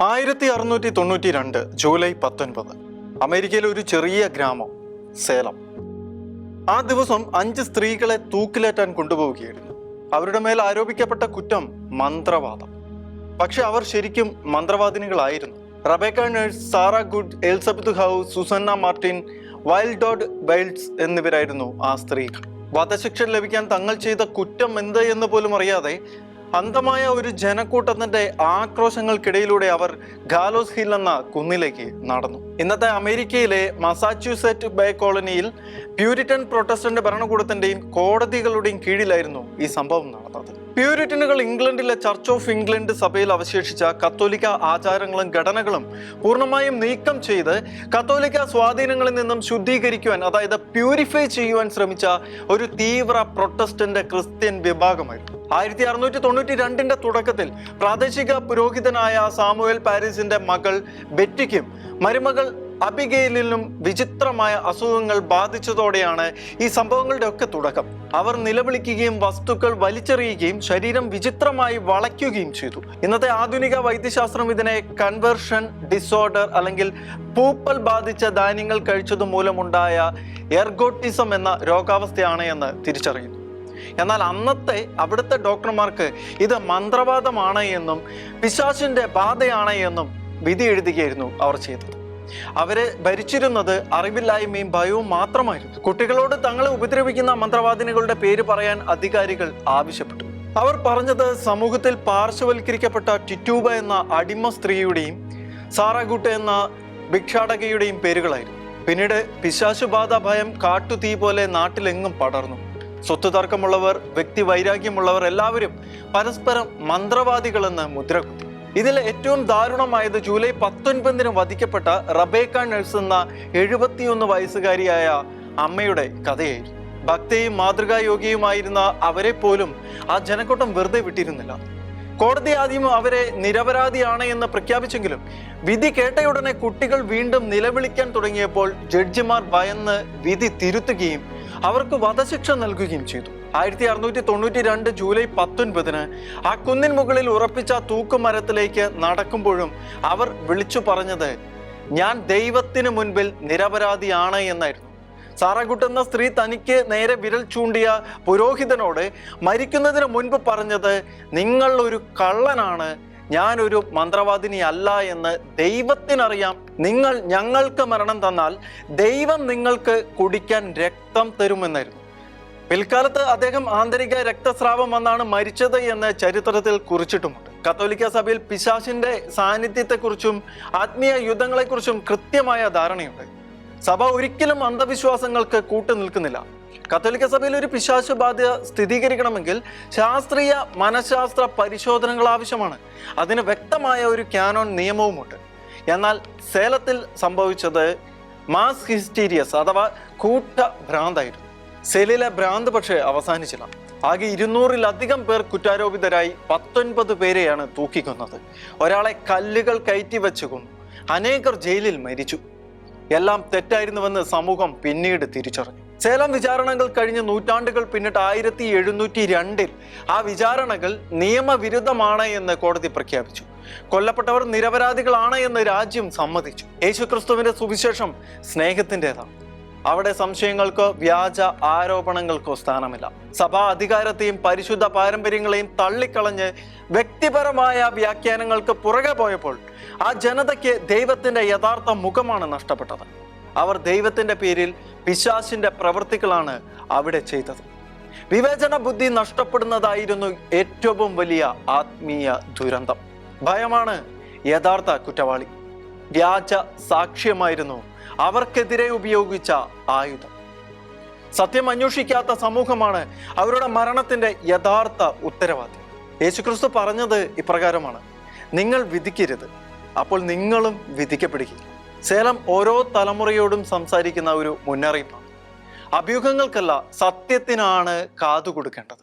1692 July 19 അമേരിക്കയിലെ ഒരു ചെറിയ ഗ്രാമം സേലം. ആ ദിവസം 5 സ്ത്രീകളെ തൂക്കിലേറ്റാൻ കൊണ്ടുപോവുകയായിരുന്നു. അവരുടെ മേൽ ആരോപിക്കപ്പെട്ട കുറ്റം മന്ത്രവാദം. പക്ഷെ അവർ ശരിക്കും മന്ത്രവാദിനികളായിരുന്നു. Rebecca Nurse, Sarah Good, Elizabeth Howe, Susanna Martin, വൈൽഡോഡ് ബൈൽഡ്സ് എന്നിവരായിരുന്നു ആ സ്ത്രീകൾ. വധശിക്ഷ ലഭിക്കാൻ തങ്ങൾ ചെയ്ത കുറ്റം എന്ത് എന്ന് പോലും അറിയാതെ അന്ധമായ ഒരു ജനക്കൂട്ടത്തിന്റെ ആക്രോശങ്ങൾക്കിടയിലൂടെ അവർ ഗാലോസ് ഹിൽ എന്ന കുന്നിലേക്ക് നടന്നു. ഇന്നത്തെ അമേരിക്കയിലെ മസാച്യൂസെറ്റ് ബേ കോളനിയിൽ പ്യൂരിറ്റൻ പ്രൊട്ടസ്റ്റന്റ് ഭരണകൂടത്തിന്റെയും കോടതികളുടെയും കീഴിലായിരുന്നു ഈ സംഭവം നടന്നത്. പ്യൂരിറ്റനുകൾ ഇംഗ്ലണ്ടിലെ ചർച്ച് ഓഫ് ഇംഗ്ലണ്ട് സഭയിൽ അവശേഷിച്ച കത്തോലിക്ക ആചാരങ്ങളും ഘടനകളും പൂർണ്ണമായും നീക്കം ചെയ്ത് കത്തോലിക്ക സ്വാധീനങ്ങളിൽ നിന്നും ശുദ്ധീകരിക്കുവാൻ, അതായത് പ്യൂരിഫൈ ചെയ്യുവാൻ ശ്രമിച്ച ഒരു തീവ്ര പ്രൊട്ടസ്റ്റന്റ് ക്രിസ്ത്യൻ വിഭാഗമായിരുന്നു. 1692 തുടക്കത്തിൽ പ്രാദേശിക പുരോഹിതനായ സാമുവേൽ പാരീസിന്റെ മകൾ ബെറ്റിക്കും മരുമകൾ അബിഗെയിലിനും വിചിത്രമായ അസുഖങ്ങൾ ബാധിച്ചതോടെയാണ് ഈ സംഭവങ്ങളുടെ ഒക്കെ തുടക്കം. അവർ നിലവിളിക്കുകയും വസ്തുക്കൾ വലിച്ചെറിയുകയും ശരീരം വിചിത്രമായി വളയ്ക്കുകയും ചെയ്തു. ഇന്നത്തെ ആധുനിക വൈദ്യശാസ്ത്രം ഇതിനെ കൺവേർഷൻ ഡിസോർഡർ അല്ലെങ്കിൽ പൂപ്പൽ ബാധിച്ച ധാന്യങ്ങൾ കഴിച്ചതു മൂലമുണ്ടായ എർഗോട്ടിസം എന്ന രോഗാവസ്ഥയാണ് എന്ന് തിരിച്ചറിയുന്നു. എന്നാൽ അന്നത്തെ അവിടുത്തെ ഡോക്ടർമാർക്ക് ഇത് മന്ത്രവാദമാണ് എന്നും പിശാചിന്റെ ബാധയാണ് എന്നും വിധി എഴുതുകയായിരുന്നു അവർ ചെയ്തത്. അവരെ ഭരിച്ചിരുന്നത് അറിവില്ലായ്മയും ഭയവും മാത്രമായിരുന്നു. കുട്ടികളോട് തങ്ങളെ ഉപദ്രവിക്കുന്ന മന്ത്രവാദിനികളുടെ പേര് പറയാൻ അധികാരികൾ ആവശ്യപ്പെട്ടു. അവർ പറഞ്ഞത് സമൂഹത്തിൽ പാർശ്വവൽക്കരിക്കപ്പെട്ട ടിറ്റൂബ എന്ന അടിമ സ്ത്രീയുടെയും സാറാഗുട്ട് എന്ന ഭിക്ഷാടകയുടെയും പേരുകളായിരുന്നു. പിന്നീട് പിശാചുബാധ ഭയം കാട്ടുതീ പോലെ നാട്ടിലെങ്ങും പടർന്നു. സ്വത്ത് തർക്കമുള്ളവർ, വ്യക്തി വൈരാഗ്യമുള്ളവർ എല്ലാവരും പരസ്പരം മന്ത്രവാദികളെന്ന് മുദ്രകുത്തി. ഇതിൽ ഏറ്റവും ദാരുണമായത് ജൂലൈ 19 വധിക്കപ്പെട്ട റബേക്ക നഴ്സ് എന്ന 71 വയസ്സുകാരിയായ അമ്മയുടെ കഥയായിരുന്നു. ഭക്തയും മാതൃകായോഗിയുമായിരുന്ന അവരെ പോലും ആ ജനക്കൂട്ടം വെറുതെ വിട്ടിരുന്നില്ല. കോടതി ആദ്യം അവരെ നിരപരാധിയാണ് എന്ന് പ്രഖ്യാപിച്ചെങ്കിലും വിധി കേട്ടയുടനെ കുട്ടികൾ വീണ്ടും നിലവിളിക്കാൻ തുടങ്ങിയപ്പോൾ ജഡ്ജിമാർ ഭയന്ന് വിധി തിരുത്തുകയും അവർക്ക് വധശിക്ഷ നൽകുകയും ചെയ്തു. 1692 ജൂലൈ 19 ആ കുന്നിൻ മുകളിൽ ഉറപ്പിച്ച തൂക്കുമരത്തിലേക്ക് നടക്കുമ്പോഴും അവർ വിളിച്ചു പറഞ്ഞത് ഞാൻ ദൈവത്തിന് മുൻപിൽ നിരപരാധിയാണ് എന്നായിരുന്നു. സാറാഗുട്ട് എന്ന സ്ത്രീ തനിക്ക് നേരെ വിരൽ ചൂണ്ടിയ പുരോഹിതനോട് മരിക്കുന്നതിന് മുൻപ് പറഞ്ഞത് നിങ്ങൾ ഒരു കള്ളനാണ്, ഞാനൊരു മന്ത്രവാദിനി അല്ല എന്ന് ദൈവത്തിനറിയാം. നിങ്ങൾ ഞങ്ങൾക്ക് മരണം തന്നാൽ ദൈവം നിങ്ങൾക്ക് കുടിക്കാൻ രക്തം തരുമെന്നായിരുന്നു. പിൽക്കാലത്ത് അദ്ദേഹം ആന്തരിക രക്തസ്രാവം വന്നാണ് മരിച്ചത് എന്ന് ചരിത്രത്തിൽ കുറിച്ചിട്ടുമുണ്ട്. കത്തോലിക്ക സഭയിൽ പിശാചിന്റെ സാന്നിധ്യത്തെക്കുറിച്ചും ആത്മീയ യുദ്ധങ്ങളെക്കുറിച്ചും കൃത്യമായ ധാരണയുണ്ട്. സഭ ഒരിക്കലും അന്ധവിശ്വാസങ്ങൾക്ക് കൂട്ടുനിൽക്കുന്നില്ല. കത്തോലിക്ക സഭയിൽ ഒരു പിശാച് ബാധ സ്ഥിരീകരിക്കണമെങ്കിൽ ശാസ്ത്രീയ മനഃശാസ്ത്ര പരിശോധനകൾ ആവശ്യമാണ്. അതിന് വ്യക്തമായ ഒരു ക്യാനോൺ നിയമവുമുണ്ട്. എന്നാൽ സേലത്തിൽ സംഭവിച്ചത് മാസ് ഹിസ്റ്റീരിയസ് അഥവാ കൂട്ട ഭ്രാന്തായിരുന്നു. സെലിലെ ഭ്രാന്ത് പക്ഷേ അവസാനിച്ചില്ല. ആകെ 200-ലധികം പേർ കുറ്റാരോപിതരായി 19 പേരെയാണ് തൂക്കിക്കൊന്നത്. ഒരാളെ കല്ലുകൾ കയറ്റി വെച്ച് കൊന്നു. അനേകർ ജയിലിൽ മരിച്ചു. എല്ലാം തെറ്റായിരുന്നുവെന്ന് സമൂഹം പിന്നീട് തിരിച്ചറിഞ്ഞു. സേലം വിചാരണകൾ കഴിഞ്ഞ് നൂറ്റാണ്ടുകൾ പിന്നിട്ട് 1702 ആ വിചാരണകൾ നിയമവിരുദ്ധമാണ് എന്ന് കോടതി പ്രഖ്യാപിച്ചു. കൊല്ലപ്പെട്ടവർ നിരപരാധികളാണ് എന്ന് രാജ്യം സമ്മതിച്ചു. യേശുക്രിസ്തുവിന്റെ സുവിശേഷം സ്നേഹത്തിൻ്റെതാണ്. അവിടെ സംശയങ്ങൾക്കോ വ്യാജ ആരോപണങ്ങൾക്കോ സ്ഥാനമില്ല. സഭാ അധികാരത്തെയും പരിശുദ്ധ പാരമ്പര്യങ്ങളെയും തള്ളിക്കളഞ്ഞ് വ്യക്തിപരമായ വ്യാഖ്യാനങ്ങൾക്ക് പുറകെ പോയപ്പോൾ ആ ജനതയ്ക്ക് ദൈവത്തിന്റെ യഥാർത്ഥ മുഖമാണ് നഷ്ടപ്പെട്ടത്. അവർ ദൈവത്തിന്റെ പേരിൽ പിശാചിന്റെ പ്രവൃത്തികളാണ് അവിടെ ചെയ്തത്. വിവേചന ബുദ്ധി നഷ്ടപ്പെടുന്നതായിരുന്നു ഏറ്റവും വലിയ ആത്മീയ ദുരന്തം. ഭയമാണ് യഥാർത്ഥ കുറ്റവാളി. വ്യാജ സാക്ഷ്യമായിരുന്നു അവർക്കെതിരെ ഉപയോഗിച്ച ആയുധം. സത്യം അന്വേഷിക്കാത്ത സമൂഹമാണ് അവരുടെ മരണത്തിന്റെ യഥാർത്ഥ ഉത്തരവാദി. യേശുക്രിസ്തു പറഞ്ഞത് ഇപ്രകാരമാണ്: നിങ്ങൾ വിധിക്കരുത്, അപ്പോൾ നിങ്ങളും വിധിക്കപ്പെടുകയില്ല. സേലം ഓരോ തലമുറയോടും സംസാരിക്കുന്ന ഒരു മുന്നറിയിപ്പാണ്. അഭ്യൂഹങ്ങൾക്കല്ല, സത്യത്തിനാണ് കാതുകൊടുക്കേണ്ടത്.